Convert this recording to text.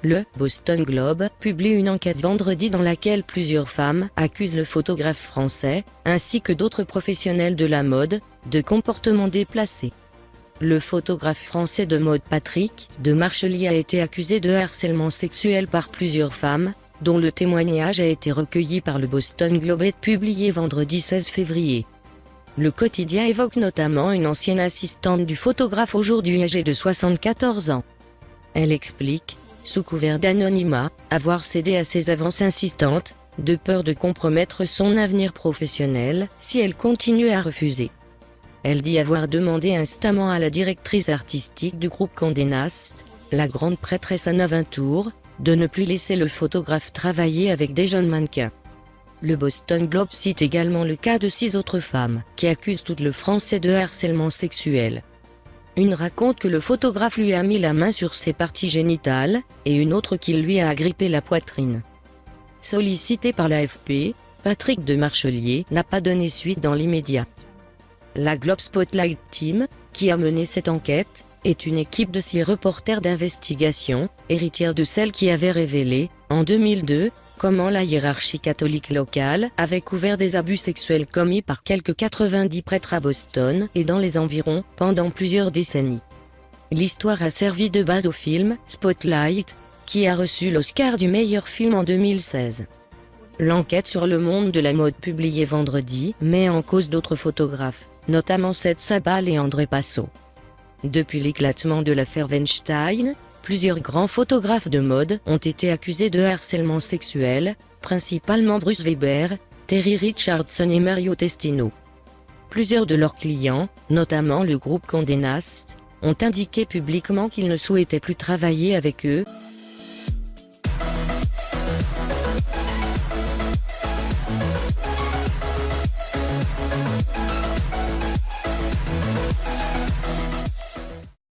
Le Boston Globe publie une enquête vendredi dans laquelle plusieurs femmes accusent le photographe français, ainsi que d'autres professionnels de la mode, de comportements déplacés. Le photographe français de mode Patrick de Marchelier a été accusé de harcèlement sexuel par plusieurs femmes, dont le témoignage a été recueilli par le Boston Globe et publié vendredi 16 février. Le quotidien évoque notamment une ancienne assistante du photographe aujourd'hui âgée de 74 ans. Elle explique, sous couvert d'anonymat, avoir cédé à ses avances insistantes, de peur de compromettre son avenir professionnel si elle continuait à refuser. Elle dit avoir demandé instamment à la directrice artistique du groupe Condé Nast, la grande prêtresse Anna Wintour, de ne plus laisser le photographe travailler avec des jeunes mannequins. Le Boston Globe cite également le cas de 6 autres femmes qui accusent toutes le Français de harcèlement sexuel. Une raconte que le photographe lui a mis la main sur ses parties génitales, et une autre qu'il lui a agrippé la poitrine. Sollicité par l'AFP, Patrick de Marchelier n'a pas donné suite dans l'immédiat. La Globe Spotlight Team, qui a mené cette enquête, est une équipe de 6 reporters d'investigation, héritière de celle qui avait révélé, en 2002, comment la hiérarchie catholique locale avait couvert des abus sexuels commis par quelques 90 prêtres à Boston et dans les environs pendant plusieurs décennies. L'histoire a servi de base au film Spotlight, qui a reçu l'Oscar du meilleur film en 2016. L'enquête sur le monde de la mode publiée vendredi met en cause d'autres photographes, notamment Seth Sabal et André Passo. Depuis l'éclatement de l'affaire Weinstein, plusieurs grands photographes de mode ont été accusés de harcèlement sexuel, principalement Bruce Weber, Terry Richardson et Mario Testino. Plusieurs de leurs clients, notamment le groupe Condé Nast, ont indiqué publiquement qu'ils ne souhaitaient plus travailler avec eux,